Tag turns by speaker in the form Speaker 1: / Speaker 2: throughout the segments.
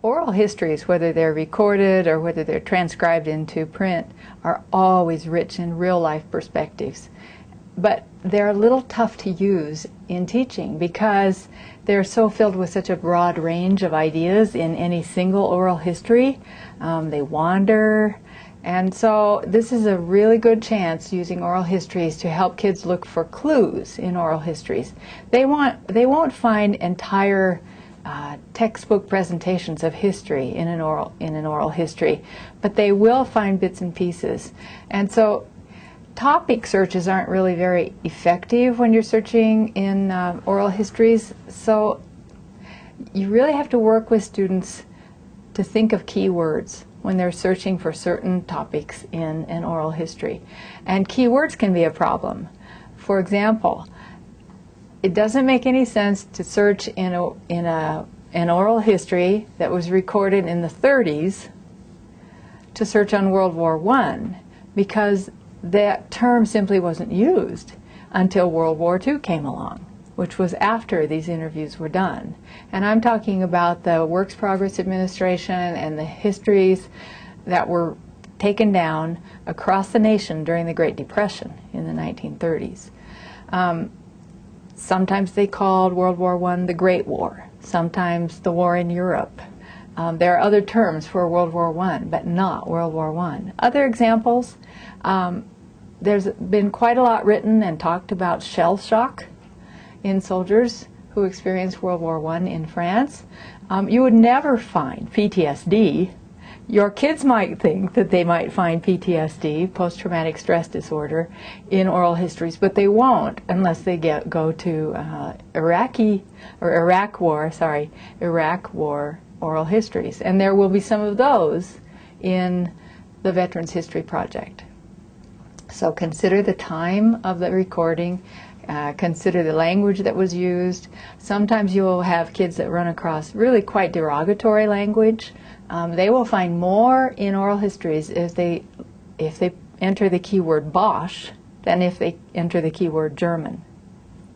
Speaker 1: Oral histories, whether they're recorded or whether they're transcribed into print, are always rich in real-life perspectives. But they're a little tough to use in teaching because they're so filled with such a broad range of ideas in any single oral history. They wander. And so this is a really good chance using oral histories to help kids look for clues in oral histories. They won't find entire textbook presentations of history in an oral history, but they will find bits and pieces. And so topic searches aren't really very effective when you're searching in oral histories, so you really have to work with students to think of keywords when they're searching for certain topics in an oral history. And keywords can be a problem. For example, it doesn't make any sense to search in an oral history that was recorded in the 30s to search on World War I, because that term simply wasn't used until World War II came along, which was after these interviews were done. And I'm talking about the Works Progress Administration and the histories that were taken down across the nation during the Great Depression in the 1930s. Sometimes they called World War I the Great War, sometimes the war in Europe. There are other terms for World War I, but not World War I. Other examples, there's been quite a lot written and talked about shell shock in soldiers who experienced World War I in France. You would never find PTSD. Your kids might think that they might find PTSD, post-traumatic stress disorder, in oral histories, but they won't unless they go to Iraq War oral histories. And there will be some of those in the Veterans History Project. So consider the time of the recording, consider the language that was used. Sometimes you will have kids that run across really quite derogatory language. They will find more in oral histories if they enter the keyword Bosch than if they enter the keyword German,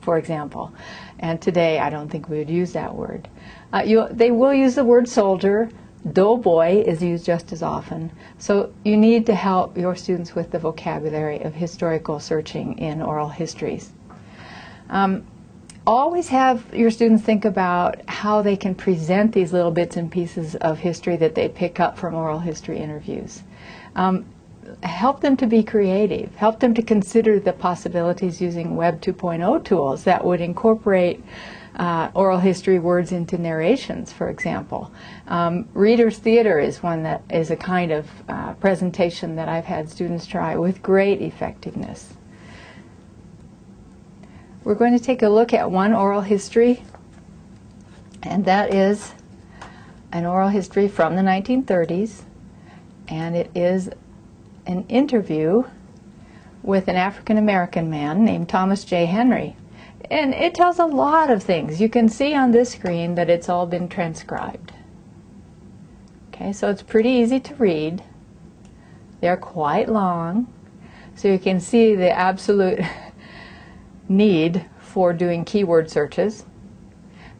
Speaker 1: for example. And today I don't think we would use that word. They will use the word soldier. Doughboy is used just as often. So you need to help your students with the vocabulary of historical searching in oral histories. Always have your students think about how they can present these little bits and pieces of history that they pick up from oral history interviews. Help them to be creative. Help them to consider the possibilities using Web 2.0 tools that would incorporate oral history words into narrations, for example. Reader's theater is one that is a kind of presentation that I've had students try with great effectiveness. We're going to take a look at one oral history, and that is an oral history from the 1930s, and it is an interview with an African-American man named Thomas J. Henry. And it tells a lot of things. You can see on this screen that it's all been transcribed. Okay, so it's pretty easy to read. They're quite long, so you can see the absolute need for doing keyword searches,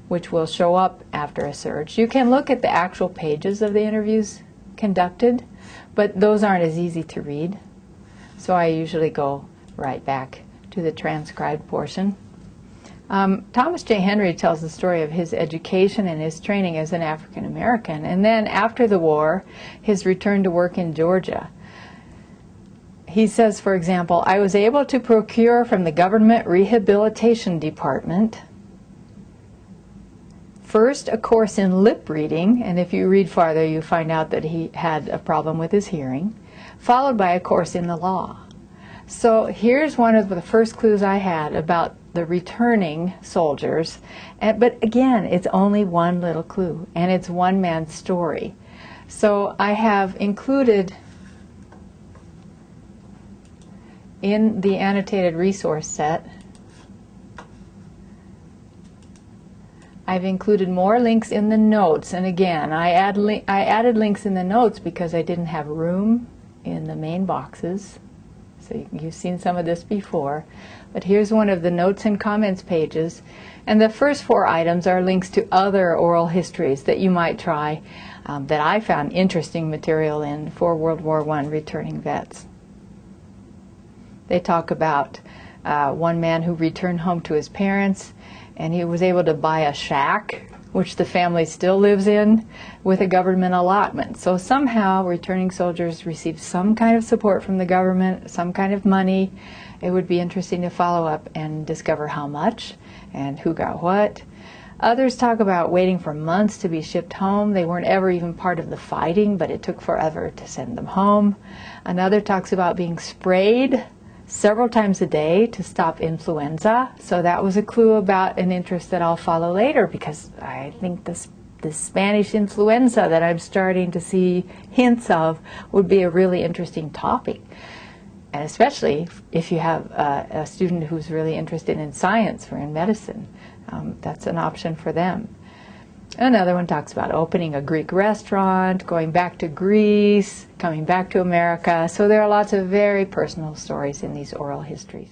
Speaker 1: which will show up after a search. You can look at the actual pages of the interviews conducted, but those aren't as easy to read. So I usually go right back to the transcribed portion. Thomas J. Henry tells the story of his education and his training as an African American, and then after the war, his return to work in Georgia. He says, for example, I was able to procure from the Government Rehabilitation Department first a course in lip reading, and if you read farther you find out that he had a problem with his hearing, followed by a course in the law. So here's one of the first clues I had about the returning soldiers, but again, it's only one little clue, and it's one man's story. So I have included in the annotated resource set, I've included more links in the notes, and again, I added links in the notes because I didn't have room in the main boxes. So you've seen some of this before. But here's one of the notes and comments pages. And the first 4 items are links to other oral histories that you might try that I found interesting material in for World War I returning vets. They talk about one man who returned home to his parents, and he was able to buy a shack, which the family still lives in, with a government allotment. So somehow returning soldiers received some kind of support from the government, some kind of money. It would be interesting to follow up and discover how much and who got what. Others talk about waiting for months to be shipped home. They weren't ever even part of the fighting, but it took forever to send them home. Another talks about being sprayed several times a day to stop influenza. So that was a clue about an interest that I'll follow later, because I think this Spanish influenza that I'm starting to see hints of would be a really interesting topic. And especially if you have a student who's really interested in science or in medicine, that's an option for them. Another one talks about opening a Greek restaurant, going back to Greece, coming back to America. So there are lots of very personal stories in these oral histories.